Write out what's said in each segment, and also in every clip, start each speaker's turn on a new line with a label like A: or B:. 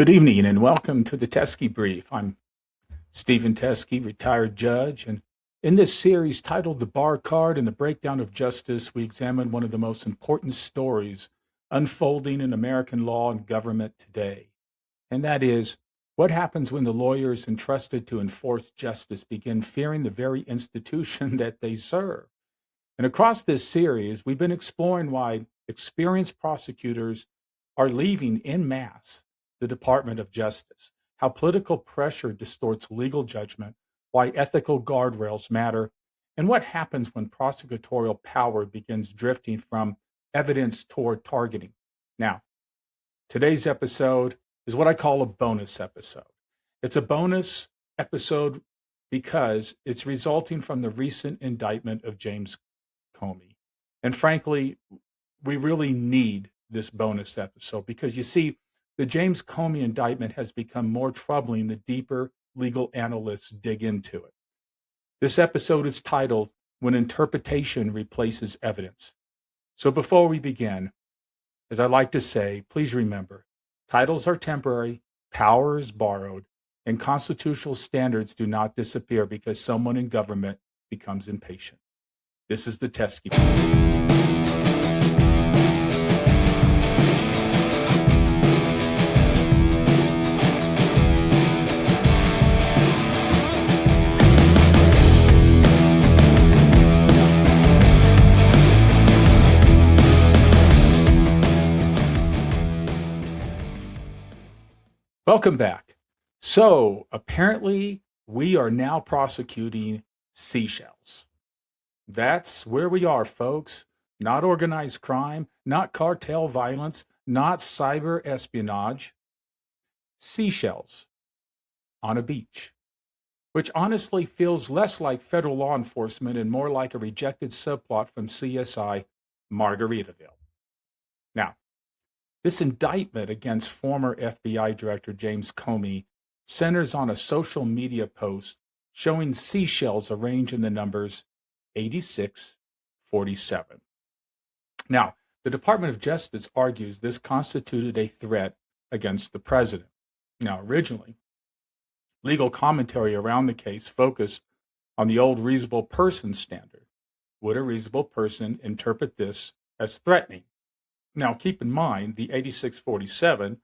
A: Good evening and welcome to the Teske Brief. I'm Steven Teske, retired judge, and in this series titled The Bar Card and the Breakdown of Justice, we examine one of the most important stories unfolding in American law and government today. And that is, what happens when the lawyers entrusted to enforce justice begin fearing the very institution that they serve? And across this series, we've been exploring why experienced prosecutors are leaving en masse the Department of Justice, how political pressure distorts legal judgment, why ethical guardrails matter, and what happens when prosecutorial power begins drifting from evidence toward targeting. Now, today's episode is what I call a bonus episode. It's a bonus episode because it's resulting from the recent indictment of James Comey. And frankly, we really need this bonus episode because you see, the James Comey indictment has become more troubling the deeper legal analysts dig into it. This episode is titled When Interpretation Replaces Evidence. So before we begin, as I like to say, please remember, titles are temporary, power is borrowed, and constitutional standards do not disappear because someone in government becomes impatient. This is the Teske. Welcome back. So apparently we are now prosecuting seashells. That's where we are, folks. Not organized crime, not cartel violence, not cyber espionage. Seashells on a beach, which honestly feels less like federal law enforcement and more like a rejected subplot from CSI Margaritaville. Now, this indictment against former FBI Director James Comey centers on a social media post showing seashells arranged in the numbers 8647. Now, the Department of Justice argues this constituted a threat against the president. Now, originally, legal commentary around the case focused on the old reasonable person standard. Would a reasonable person interpret this as threatening? Now, keep in mind the 8647,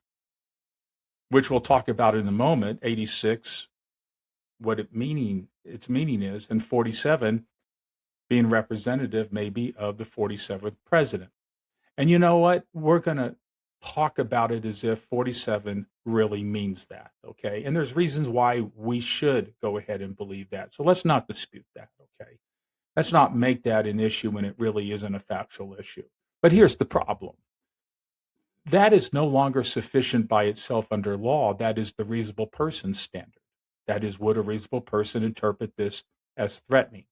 A: which we'll talk about in a moment. 86, what its meaning is, and 47 being representative maybe of the 47th president. And you know what? We're going to talk about it as if 47 really means that, okay? And there's reasons why we should go ahead and believe that. So let's not dispute that, okay? Let's not make that an issue when it really isn't a factual issue. But here's the problem. That is no longer sufficient by itself under law. That is the reasonable person standard. That is, would a reasonable person interpret this as threatening?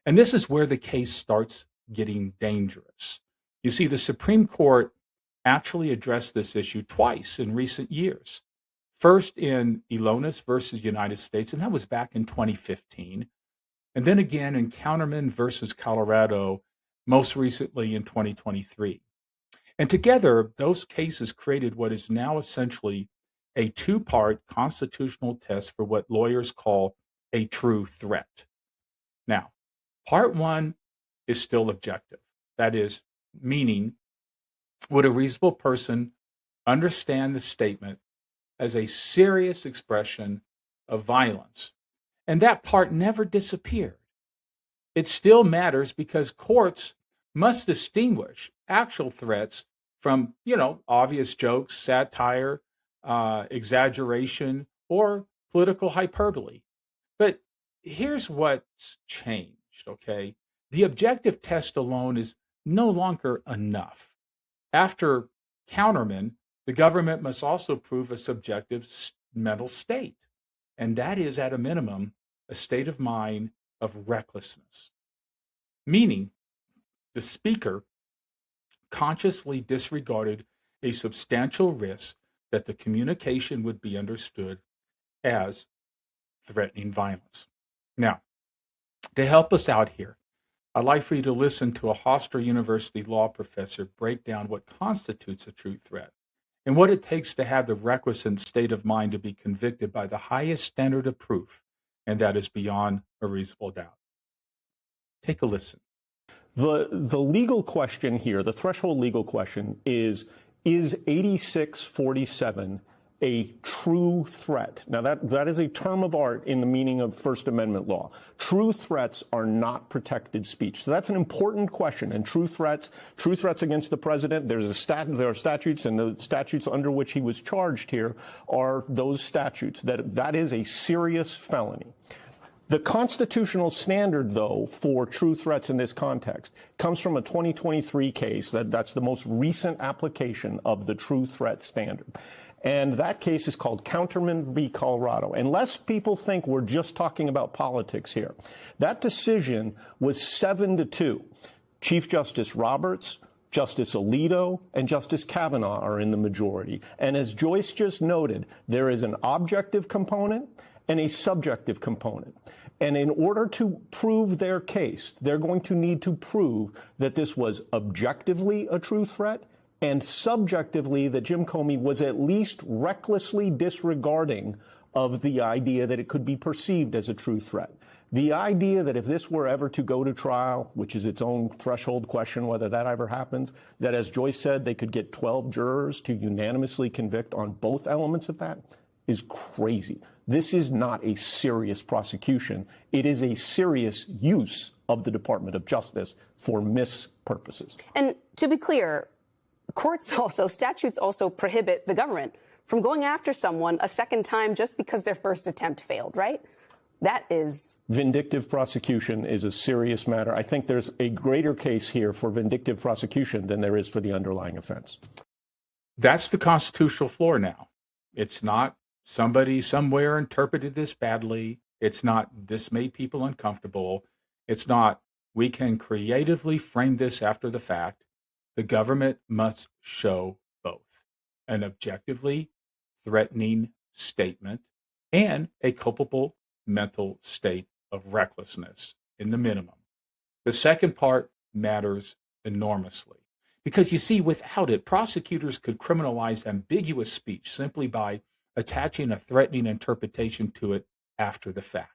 A: And this is where the case starts getting dangerous. You see, the Supreme Court actually addressed this issue twice in recent years. First in Elonis versus United States, and that was back in 2015. And then again in Counterman versus Colorado, most recently in 2023. And together, those cases created what is now essentially a two-part constitutional test for what lawyers call a true threat. Now, part one is still objective. That is, meaning, would a reasonable person understand the statement as a serious expression of violence? And that part never disappeared. It still matters because courts must distinguish actual threats from, obvious jokes, satire, exaggeration, or political hyperbole. But here's what's changed, okay? The objective test alone is no longer enough. After Counterman, the government must also prove a subjective mental state, and that is, at a minimum, a state of mind of recklessness. Meaning, the speaker consciously disregarded a substantial risk that the communication would be understood as threatening violence. Now, to help us out here, I'd like for you to listen to a Hofstra University law professor break down what constitutes a true threat and what it takes to have the requisite state of mind to be convicted by the highest standard of proof, and that is beyond a reasonable doubt. Take a listen.
B: The legal question here, the threshold legal question is 8647 a true threat? Now, that is a term of art in the meaning of First Amendment law. True threats are not protected speech. So that's an important question. And true threats against the president, there are statutes, and the statutes under which he was charged here are those statutes. That is a serious felony. The constitutional standard, though, for true threats in this context comes from a 2023 case. That's the most recent application of the true threat standard. And that case is called Counterman v. Colorado. Unless people think we're just talking about politics here, that decision was 7-2. Chief Justice Roberts, Justice Alito, and Justice Kavanaugh are in the majority. And as Joyce just noted, there is an objective component and a subjective component. And in order to prove their case, they're going to need to prove that this was objectively a true threat and subjectively that Jim Comey was at least recklessly disregarding of the idea that it could be perceived as a true threat. The idea that if this were ever to go to trial, which is its own threshold question whether that ever happens, that as Joyce said, they could get 12 jurors to unanimously convict on both elements of that is crazy. This is not a serious prosecution. It is a serious use of the Department of Justice for mispurposes.
C: And to be clear, statutes also prohibit the government from going after someone a second time just because their first attempt failed, right? That is...
B: Vindictive prosecution is a serious matter. I think there's a greater case here for vindictive prosecution than there is for the underlying offense.
A: That's the constitutional floor now. It's not somebody somewhere interpreted this badly. It's not this made people uncomfortable. It's not we can creatively frame this after the fact. The government must show both an objectively threatening statement and a culpable mental state of recklessness in the minimum. The second part matters enormously because you see, without it, prosecutors could criminalize ambiguous speech simply by attaching a threatening interpretation to it after the fact.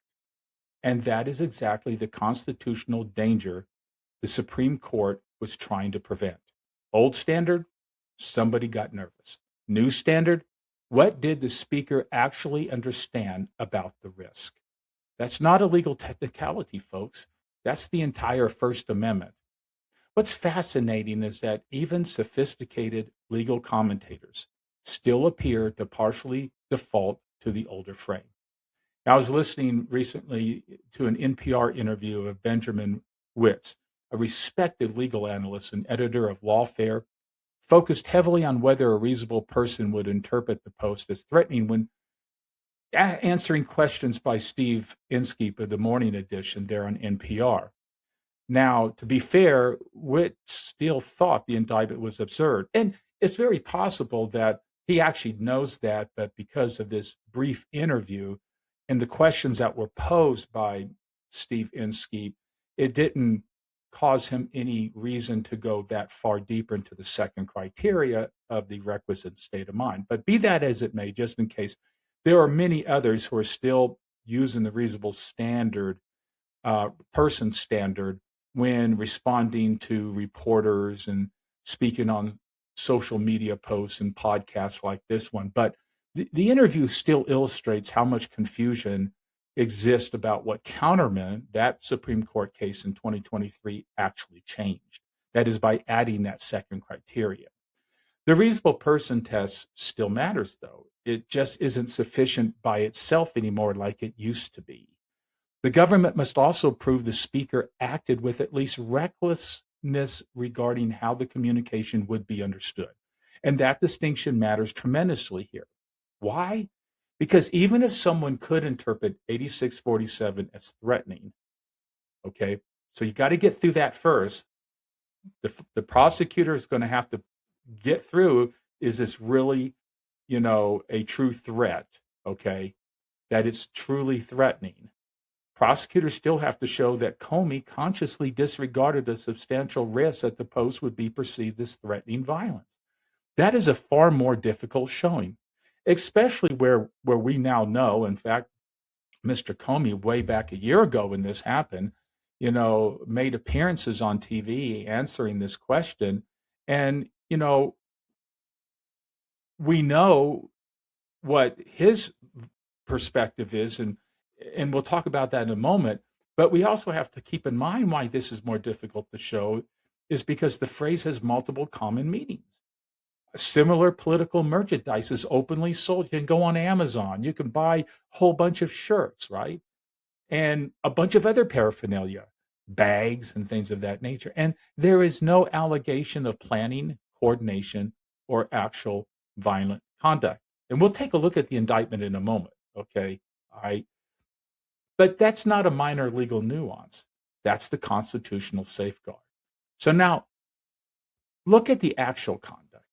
A: And that is exactly the constitutional danger the Supreme Court was trying to prevent. Old standard, somebody got nervous. New standard, what did the speaker actually understand about the risk? That's not a legal technicality, folks. That's the entire First Amendment. What's fascinating is that even sophisticated legal commentators still appear to partially default to the older frame. Now, I was listening recently to an NPR interview of Benjamin Witz, a respected legal analyst and editor of Lawfare, focused heavily on whether a reasonable person would interpret the post as threatening when answering questions by Steve Inskeep of the morning edition there on NPR. Now, to be fair, Witt still thought the indictment was absurd. And it's very possible that he actually knows that, but because of this brief interview and the questions that were posed by Steve Inskeep, it didn't cause him any reason to go that far deeper into the second criteria of the requisite state of mind. But be that as it may, just in case, there are many others who are still using the reasonable standard, person standard, when responding to reporters and speaking on social media posts and podcasts like this one. But the interview still illustrates how much confusion exists about what Counterman, that Supreme Court case in 2023, actually changed. That is by adding that second criteria. The reasonable person test still matters, though. It just isn't sufficient by itself anymore like it used to be. The government must also prove the speaker acted with at least recklessness regarding how the communication would be understood. And that distinction matters tremendously here. Why? Because even if someone could interpret 8647 as threatening, okay, so you got to get through that first. The prosecutor is going to have to get through, is this really, a true threat, okay, that it's truly threatening. Prosecutors still have to show that Comey consciously disregarded a substantial risk that the post would be perceived as threatening violence. That is a far more difficult showing, especially where we now know, in fact, Mr. Comey, way back a year ago when this happened, made appearances on TV answering this question. And, we know what his perspective is, and we'll talk about that in a moment. But we also have to keep in mind why this is more difficult to show is because the phrase has multiple common meanings. Similar political merchandise is openly sold. You can go on Amazon. You can buy a whole bunch of shirts, right? And a bunch of other paraphernalia, bags and things of that nature. And there is no allegation of planning, coordination, or actual violent conduct. And we'll take a look at the indictment in a moment, okay? All right. But that's not a minor legal nuance. That's the constitutional safeguard. So now, look at the actual conduct.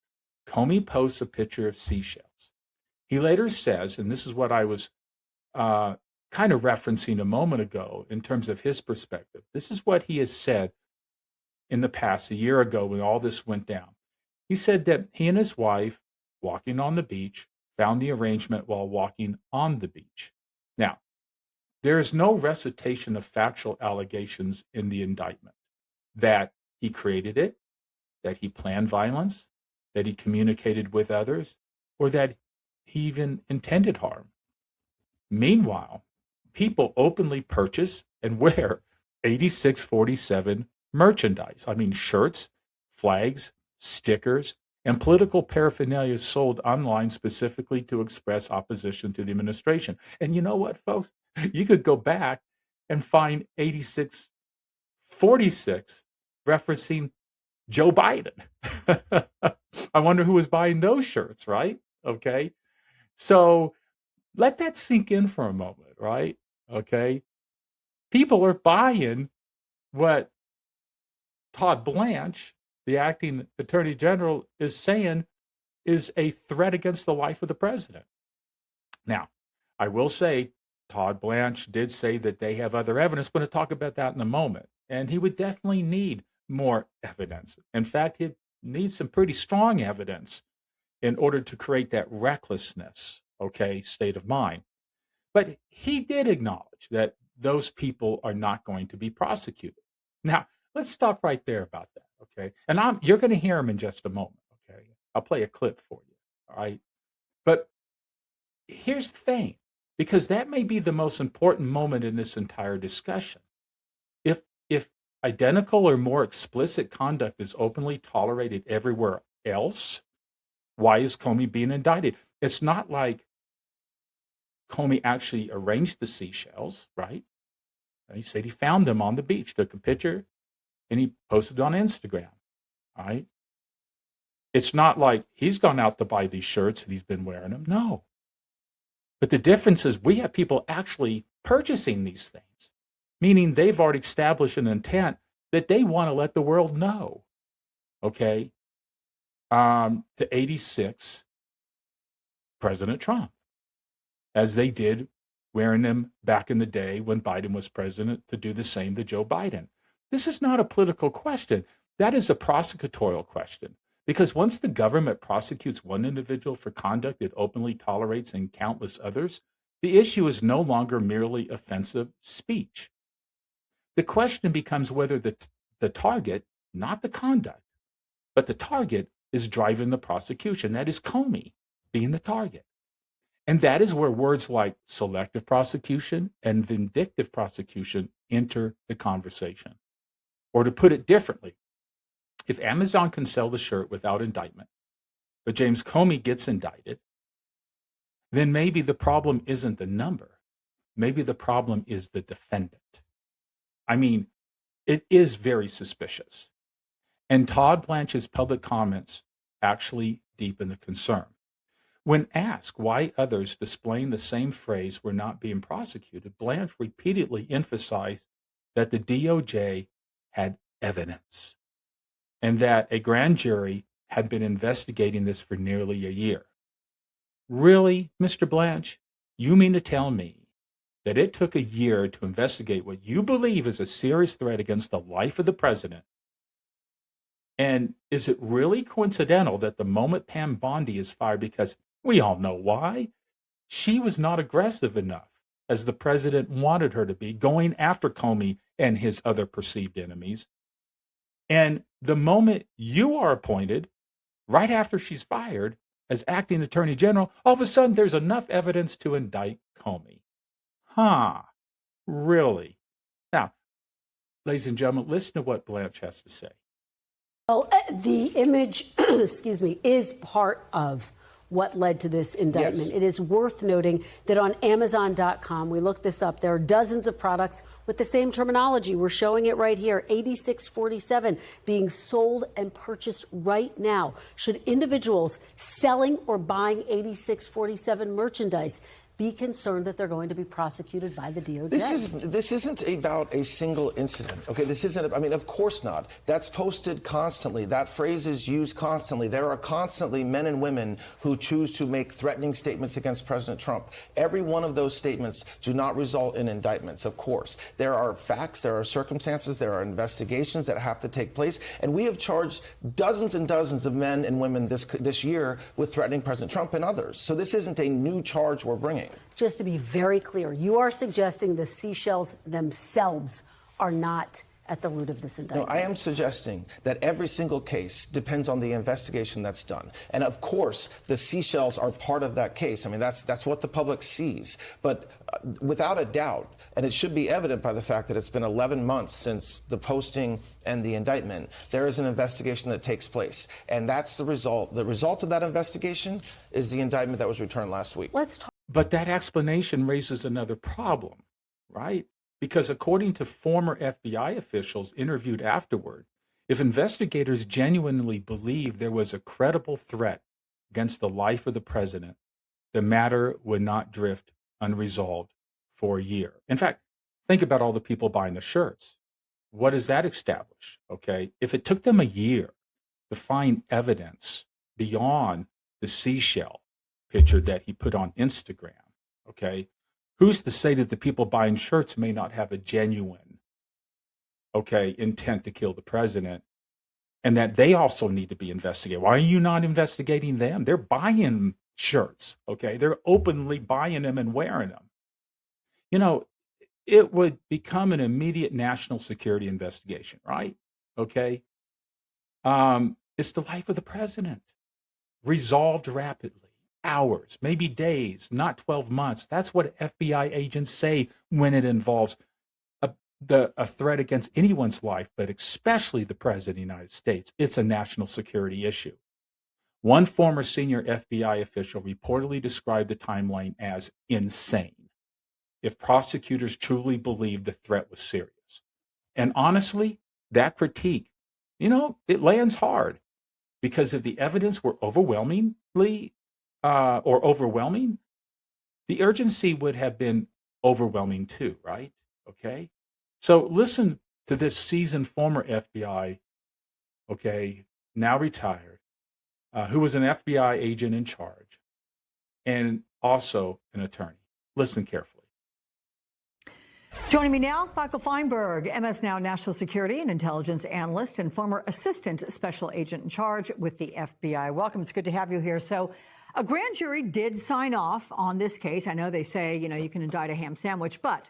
A: Comey posts a picture of seashells. He later says, and this is what I was kind of referencing a moment ago in terms of his perspective. This is what he has said in the past, a year ago when all this went down. He said that he and his wife, walking on the beach, found the arrangement while walking on the beach. Now, there is no recitation of factual allegations in the indictment that he created it, that he planned violence, that he communicated with others, or that he even intended harm. Meanwhile, people openly purchase and wear 8647 merchandise. I mean, shirts, flags, stickers, and political paraphernalia sold online specifically to express opposition to the administration. And you know what, folks? You could go back and find 8646 referencing Joe Biden. I wonder who was buying those shirts, right? Okay. So let that sink in for a moment, right? Okay. People are buying what Todd Blanche, the acting attorney general, is saying is a threat against the life of the president. Now, I will say Todd Blanche did say that they have other evidence. We're going to talk about that in a moment. And he would definitely need more evidence. In fact, he needs some pretty strong evidence in order to create that recklessness, okay, state of mind. But he did acknowledge that those people are not going to be prosecuted. Now, let's stop right there about that, okay? And you're going to hear him in just a moment, okay? I'll play a clip for you, all right? But here's the thing, because that may be the most important moment in this entire discussion. If identical or more explicit conduct is openly tolerated everywhere else, why is Comey being indicted? It's not like Comey actually arranged the seashells, right? He said he found them on the beach, took a picture, and he posted it on Instagram, right? It's not like he's gone out to buy these shirts and he's been wearing them. No. But the difference is we have people actually purchasing these things, meaning they've already established an intent that they want to let the world know, okay, to 86 President Trump, as they did wearing them back in the day when Biden was president, to do the same to Joe Biden. This is not a political question. That is a prosecutorial question. Because once the government prosecutes one individual for conduct it openly tolerates in countless others, the issue is no longer merely offensive speech. The question becomes whether the target, not the conduct, but the target is driving the prosecution. That is Comey being the target. And that is where words like selective prosecution and vindictive prosecution enter the conversation. Or to put it differently, if Amazon can sell the shirt without indictment, but James Comey gets indicted, then maybe the problem isn't the number. Maybe the problem is the defendant. I mean, it is very suspicious. And Todd Blanche's public comments actually deepen the concern. When asked why others displaying the same phrase were not being prosecuted, Blanche repeatedly emphasized that the DOJ had evidence and that a grand jury had been investigating this for nearly a year. Really, Mr. Blanche? You mean to tell me that it took a year to investigate what you believe is a serious threat against the life of the president, And is it really coincidental that the moment Pam Bondi is fired, because we all know why, she was not aggressive enough as the president wanted her to be, going after Comey and his other perceived enemies. And the moment you are appointed, right after she's fired as acting attorney general, all of a sudden there's enough evidence to indict Comey. Huh, really? Now, ladies and gentlemen, listen to what Blanche has to say.
D: Well, the image, excuse me, is part of what led to this indictment.
B: Yes.
D: It is worth noting that on Amazon.com, we looked this up, there are dozens of products with the same terminology. We're showing it right here, 8647 being sold and purchased right now. Should individuals selling or buying 8647 merchandise be concerned that they're going to be prosecuted by the DOJ?
E: This isn't about a single incident. Okay, this isn't. I mean, of course not. That's posted constantly. That phrase is used constantly. There are constantly men and women who choose to make threatening statements against President Trump. Every one of those statements do not result in indictments. Of course, there are facts, there are circumstances, there are investigations that have to take place, and we have charged dozens and dozens of men and women this year with threatening President Trump and others. So this isn't a new charge we're bringing.
D: Just to be very clear, you are suggesting the seashells themselves are not at the root of this indictment.
E: No, I am suggesting that every single case depends on the investigation that's done. And of course, the seashells are part of that case. I mean, that's what the public sees. But without a doubt, and it should be evident by the fact that it's been 11 months since the posting and the indictment, there is an investigation that takes place. And that's the result. The result of that investigation is the indictment that was returned last week.
D: Let's talk.
A: But that explanation raises another problem, right? Because according to former FBI officials interviewed afterward, if investigators genuinely believed there was a credible threat against the life of the president, the matter would not drift unresolved for a year. In fact, think about all the people buying the shirts. What does that establish? Okay, if it took them a year to find evidence beyond the seashell picture that he put on Instagram, okay, who's to say that the people buying shirts may not have a genuine, okay, intent to kill the president, and that they also need to be investigated? Why are you not investigating them? They're buying shirts, okay? They're openly buying them and wearing them. You know, it would become an immediate national security investigation, right? Okay? It's the life of the president, resolved rapidly. Hours, maybe days, not 12 months. That's what FBI agents say when it involves a threat against anyone's life, but especially the president of the United States. It's a national security issue. One former senior FBI official reportedly described the timeline as insane if prosecutors truly believed the threat was serious. And honestly, that critique, you know, it lands hard, because if the evidence were overwhelming, the urgency would have been overwhelming too, right? Okay. So listen to this seasoned former FBI, okay, now retired, who was an FBI agent in charge and also an attorney. Listen carefully.
F: Joining me now, Michael Feinberg, MS Now National Security and Intelligence Analyst and former Assistant Special Agent in charge with the FBI. Welcome. It's good to have you here. So a grand jury did sign off on this case. I know they say, you know, you can indict a ham sandwich, but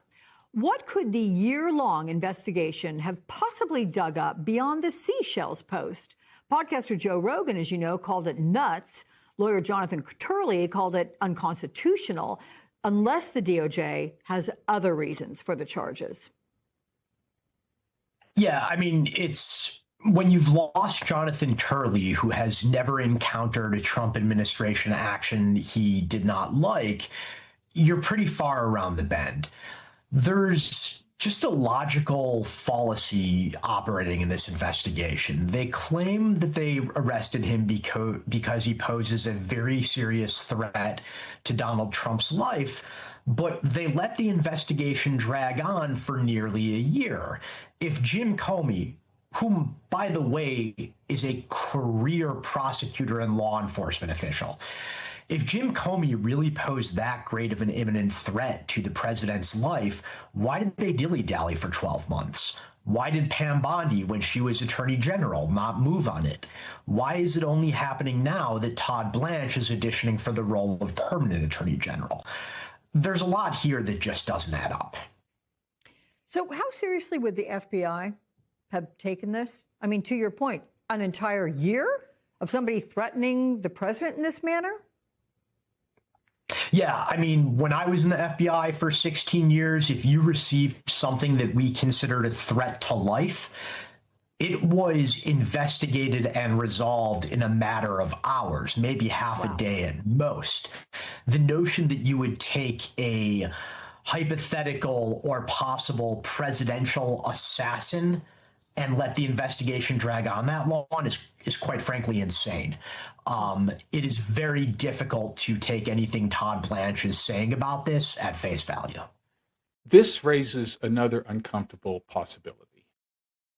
F: what could the year-long investigation have possibly dug up beyond the seashells post? Podcaster Joe Rogan, as you know, called it nuts. Lawyer Jonathan Turley called it unconstitutional, unless the DOJ has other reasons for the charges.
G: Yeah, I mean, it's when you've lost Jonathan Turley, who has never encountered a Trump administration action he did not like, you're pretty far around the bend. There's just a logical fallacy operating in this investigation. They claim that they arrested him because he poses a very serious threat to Donald Trump's life, but they let the investigation drag on for nearly a year. If Jim Comey, whom, by the way, is a career prosecutor and law enforcement official, if Jim Comey really posed that great of an imminent threat to the president's life, why did they dilly-dally for 12 months? Why did Pam Bondi, when she was Attorney General, not move on it? Why is it only happening now that Todd Blanche is auditioning for the role of permanent Attorney General? There's a lot here that just doesn't add up.
F: So how seriously would the FBI have taken this? I mean, to your point, an entire year of somebody threatening the president in this manner?
G: Yeah, I mean, when I was in the FBI for 16 years, if you received something that we considered a threat to life, it was investigated and resolved in a matter of hours, maybe half a day at most. The notion that you would take a hypothetical or possible presidential assassin and let the investigation drag on that long is quite frankly insane. It is very difficult to take anything Todd Blanche is saying about this at face value.
A: This raises another uncomfortable possibility.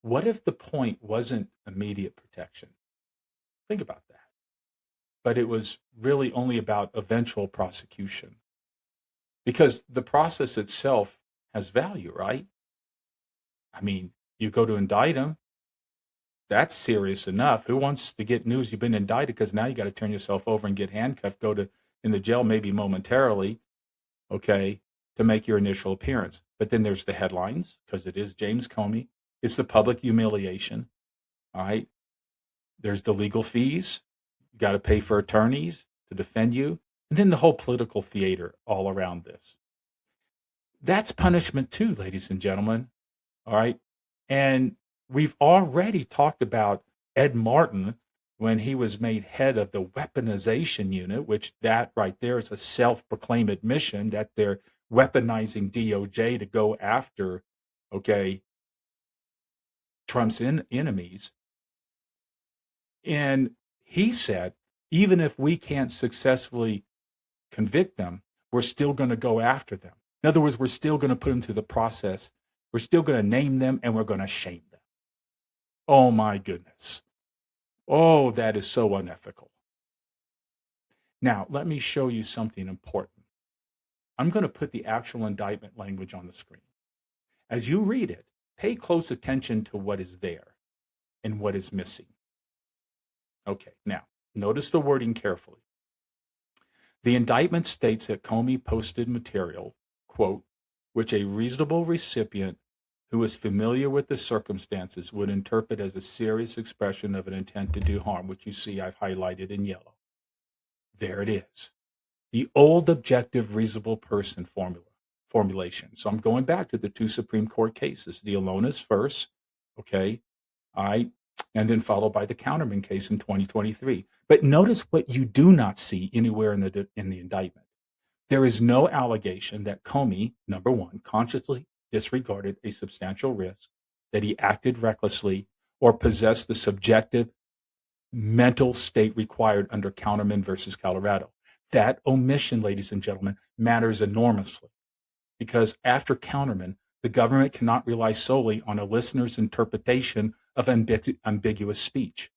A: What if the point wasn't immediate protection? Think about that. But it was really only about eventual prosecution. Because the process itself has value, right? I mean, you go to indict him, that's serious enough. Who wants to get news you've been indicted? Because now you got to turn yourself over and get handcuffed, go to in the jail maybe momentarily, okay, to make your initial appearance. But then there's the headlines, because it is James Comey. It's the public humiliation, all right? There's the legal fees. You got to pay for attorneys to defend you. And then the whole political theater all around this. That's punishment too, ladies and gentlemen, all right? And we've already talked about Ed Martin when he was made head of the weaponization unit, which that right there is a self-proclaimed admission that they're weaponizing DOJ to go after, okay, Trump's enemies. And he said, even if we can't successfully convict them, we're still going to go after them. In other words, we're still going to put them through the process. We're still going to name them and we're going to shame them. Oh my goodness. Oh, that is so unethical. Now, let me show you something important. I'm going to put the actual indictment language on the screen. As you read it, pay close attention to what is there and what is missing. Okay, now, notice the wording carefully. The indictment states that Comey posted material, quote, which a reasonable recipient who is familiar with the circumstances would interpret as a serious expression of an intent to do harm, which you see I've highlighted in yellow. There it is. The old objective reasonable person formulation. So I'm going back to the two Supreme Court cases, the Alonis first, okay, all right, and then followed by the Counterman case in 2023. But notice what you do not see anywhere in the indictment. There is no allegation that Comey, number one, consciously disregarded a substantial risk, that he acted recklessly, or possessed the subjective mental state required under Counterman versus Colorado. That omission, ladies and gentlemen, matters enormously because after Counterman, the government cannot rely solely on a listener's interpretation of ambiguous speech.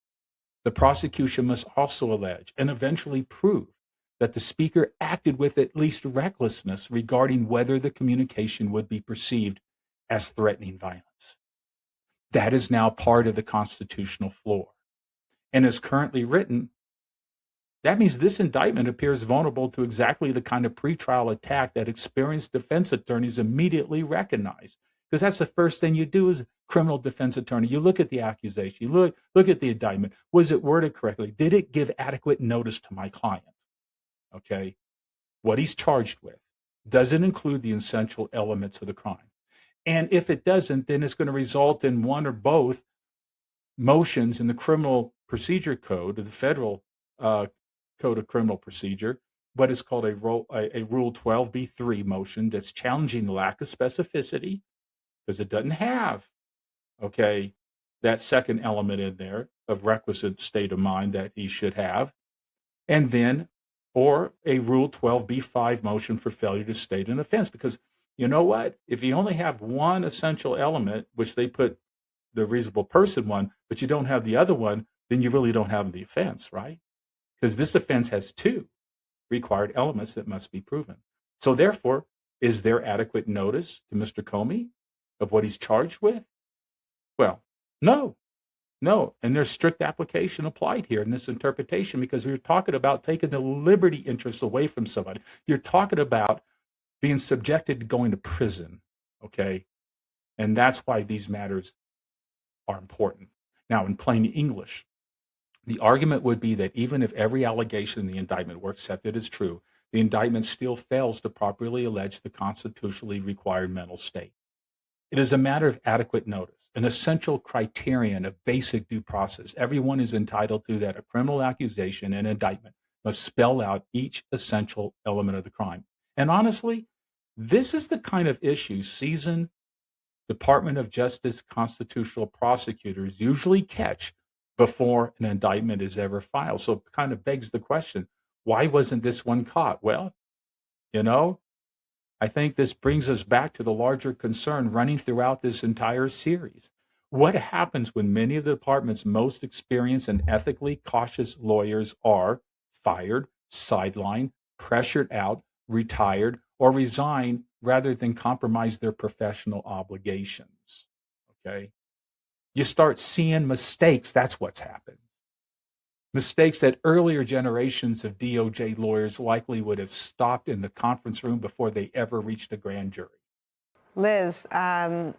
A: The prosecution must also allege and eventually prove that the speaker acted with at least recklessness regarding whether the communication would be perceived as threatening violence. That is now part of the constitutional floor. And as currently written, that means this indictment appears vulnerable to exactly the kind of pretrial attack that experienced defense attorneys immediately recognize. Because that's the first thing you do as a criminal defense attorney. You look at the accusation, you look at the indictment. Was it worded correctly? Did it give adequate notice to my client? Okay, what he's charged with. Does it include the essential elements of the crime? And if it doesn't, then it's going to result in one or both motions in the criminal procedure code, or the federal code of criminal procedure, what is called a Rule 12b3 motion that's challenging the lack of specificity because it doesn't have, okay, that second element in there of requisite state of mind that he should have. And then, or a Rule 12b5 motion for failure to state an offense. Because you know what? If you only have one essential element, which they put the reasonable person one, but you don't have the other one, then you really don't have the offense, right? Because this offense has two required elements that must be proven. So therefore, is there adequate notice to Mr. Comey of what he's charged with? Well, no, no. And there's strict application applied here in this interpretation because we're talking about taking the liberty interest away from somebody. You're talking about being subjected to going to prison, okay? And that's why these matters are important. Now, in plain English, the argument would be that even if every allegation in the indictment were accepted as true, the indictment still fails to properly allege the constitutionally required mental state. It is a matter of adequate notice, an essential criterion of basic due process. Everyone is entitled to that a criminal accusation and indictment must spell out each essential element of the crime. And honestly, this is the kind of issue seasoned Department of Justice constitutional prosecutors usually catch before an indictment is ever filed. So it kind of begs the question, why wasn't this one caught? Well, you know, I think this brings us back to the larger concern running throughout this entire series. What happens when many of the department's most experienced and ethically cautious lawyers are fired, sidelined, pressured out, retired, or resign rather than compromise their professional obligations? Okay. You start seeing mistakes. That's what's happened. Mistakes that earlier generations of DOJ lawyers likely would have stopped in the conference room before they ever reached a grand jury.
H: Liz, I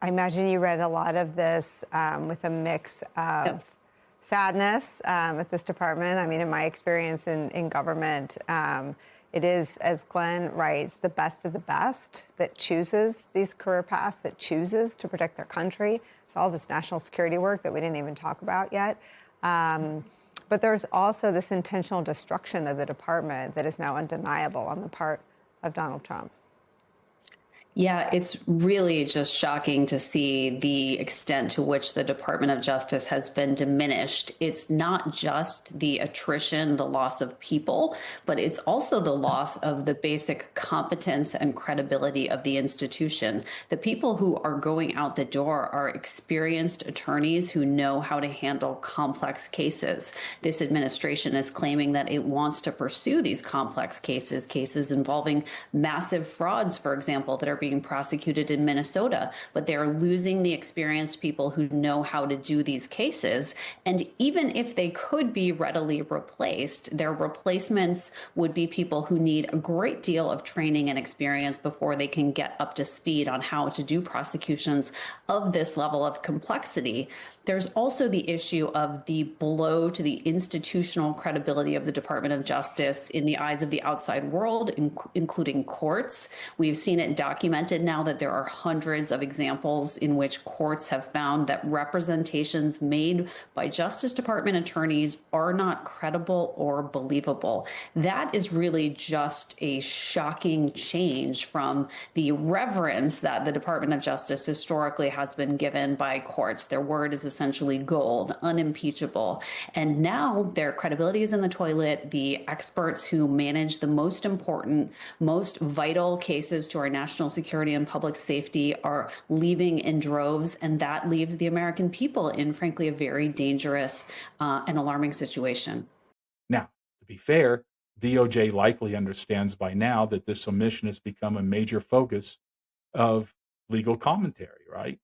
H: imagine you read a lot of this with a mix of sadness with this department. I mean, in my experience in government, it is, as Glenn writes, the best of the best that chooses these career paths, that chooses to protect their country. So all this national security work that we didn't even talk about yet. But there's also this intentional destruction of the department that is now undeniable on the part of Donald Trump.
I: Yeah, it's really just shocking to see the extent to which the Department of Justice has been diminished. It's not just the attrition, the loss of people, but it's also the loss of the basic competence and credibility of the institution. The people who are going out the door are experienced attorneys who know how to handle complex cases. This administration is claiming that it wants to pursue these complex cases involving massive frauds, for example, that are being prosecuted in Minnesota, but they're losing the experienced people who know how to do these cases. And even if they could be readily replaced, their replacements would be people who need a great deal of training and experience before they can get up to speed on how to do prosecutions of this level of complexity. There's also the issue of the blow to the institutional credibility of the Department of Justice in the eyes of the outside world, including courts. We've seen it documented now that there are hundreds of examples in which courts have found that representations made by Justice Department attorneys are not credible or believable. That is really just a shocking change from the reverence that the Department of Justice historically has been given by courts. Their word is essentially gold, unimpeachable. And now their credibility is in the toilet. The experts who manage the most important, most vital cases to our national security and public safety are leaving in droves, and that leaves the American people in, frankly, a very dangerous and alarming situation.
A: Now, to be fair, DOJ likely understands by now that this omission has become a major focus of legal commentary, right?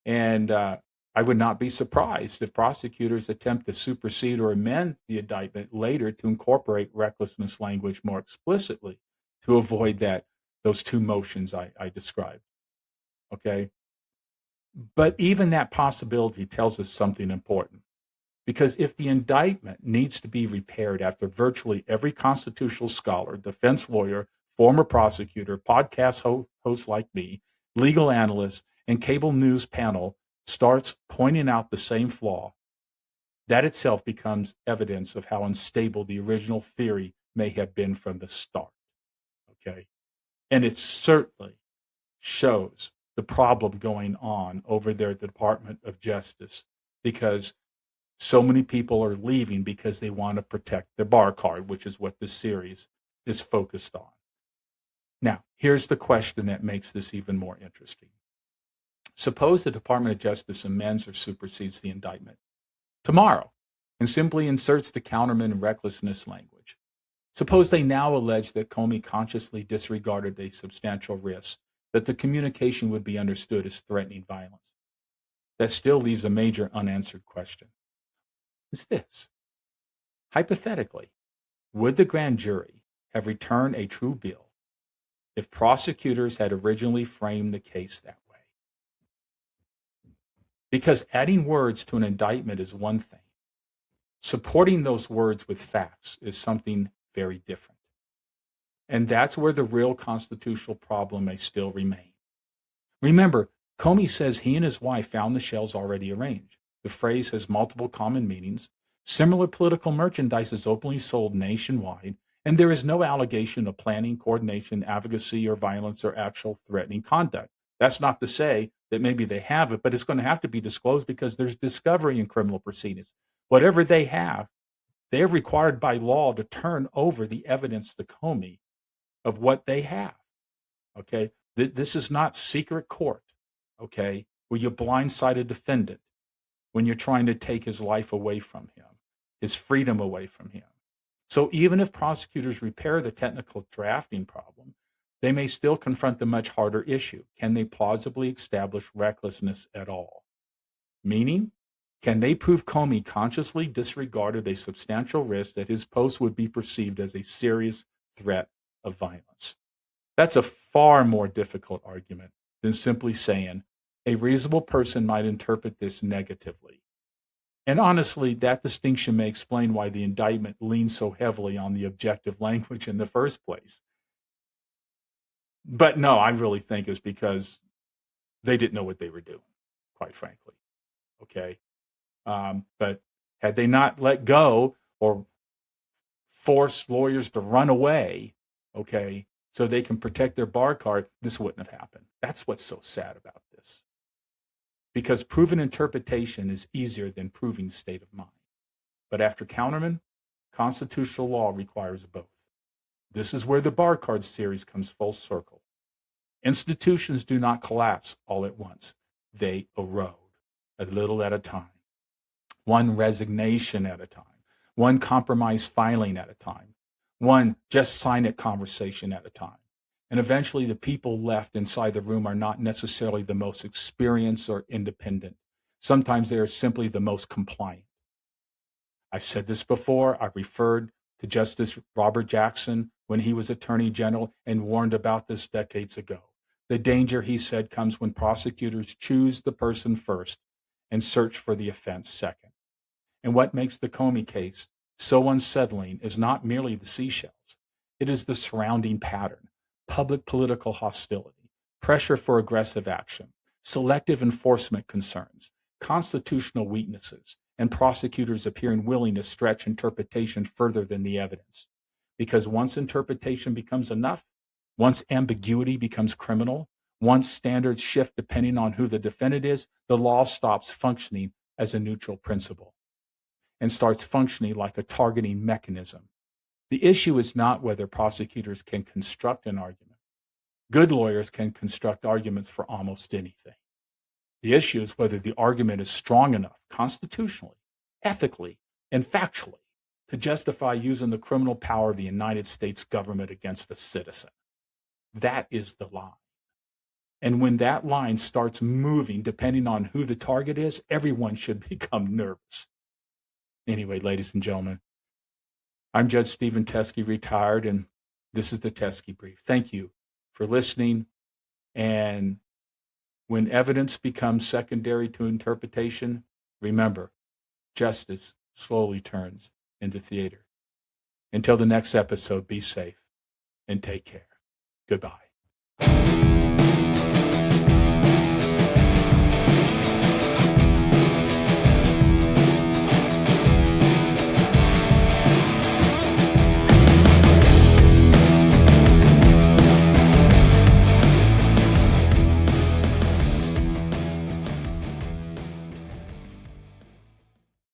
A: And I would not be surprised if prosecutors attempt to supersede or amend the indictment later to incorporate recklessness language more explicitly to avoid those two motions I described. Okay. But even that possibility tells us something important. Because if the indictment needs to be repaired after virtually every constitutional scholar, defense lawyer, former prosecutor, podcast host like me, legal analyst, and cable news panel starts pointing out the same flaw, that itself becomes evidence of how unstable the original theory may have been from the start. Okay. And it certainly shows the problem going on over there at the Department of Justice, because so many people are leaving because they want to protect their bar card, which is what this series is focused on. Now, here's the question that makes this even more interesting. Suppose the Department of Justice amends or supersedes the indictment tomorrow and simply inserts the counterman recklessness language. Suppose they now allege that Comey consciously disregarded a substantial risk that the communication would be understood as threatening violence. that still leaves a major unanswered question. It's this. Hypothetically, would the grand jury have returned a true bill if prosecutors had originally framed the case that way? Because adding words to an indictment is one thing. Supporting those words with facts is something very different. And that's where the real constitutional problem may still remain. Remember, Comey says he and his wife found the shells already arranged. The phrase has multiple common meanings. Similar political merchandise is openly sold nationwide, and there is no allegation of planning, coordination, advocacy, or violence or actual threatening conduct. That's not to say that maybe they have it, but it's going to have to be disclosed because there's discovery in criminal proceedings. Whatever they have, they're required by law to turn over the evidence to Comey of what they have. Okay? This is not secret court, okay, where you blindside a defendant when you're trying to take his life away from him, his freedom away from him. So even if prosecutors repair the technical drafting problem, they may still confront the much harder issue. Can they plausibly establish recklessness at all? Meaning, can they prove Comey consciously disregarded a substantial risk that his post would be perceived as a serious threat of violence? That's a far more difficult argument than simply saying a reasonable person might interpret this negatively. And honestly, that distinction may explain why the indictment leans so heavily on the objective language in the first place. But no, I really think it's because they didn't know what they were doing, quite frankly. Okay. But had they not let go or forced lawyers to run away, okay, so they can protect their bar card, this wouldn't have happened. That's what's so sad about this. Because proven interpretation is easier than proving state of mind. But after Counterman, constitutional law requires both. This is where the bar card series comes full circle. Institutions do not collapse all at once. They erode a little at a time. One resignation at a time. One compromise filing at a time. One just sign it conversation at a time. And eventually the people left inside the room are not necessarily the most experienced or independent. Sometimes they are simply the most compliant. I've said this before. I referred to Justice Robert Jackson when he was Attorney General and warned about this decades ago. The danger, he said, comes when prosecutors choose the person first and search for the offense second. And what makes the Comey case so unsettling is not merely the seashells. It is the surrounding pattern: public political hostility, pressure for aggressive action, selective enforcement concerns, constitutional weaknesses, and prosecutors appearing willing to stretch interpretation further than the evidence. Because once interpretation becomes enough, once ambiguity becomes criminal, once standards shift depending on who the defendant is, the law stops functioning as a neutral principle and starts functioning like a targeting mechanism. The issue is not whether prosecutors can construct an argument. Good lawyers can construct arguments for almost anything. The issue is whether the argument is strong enough constitutionally, ethically, and factually to justify using the criminal power of the United States government against a citizen. That is the line. And when that line starts moving, depending on who the target is, everyone should become nervous. Anyway, ladies and gentlemen, I'm Judge Steven Teske, retired, and this is the Teske Brief. Thank you for listening. And when evidence becomes secondary to interpretation, remember, justice slowly turns into theater. Until the next episode, be safe and take care. Goodbye.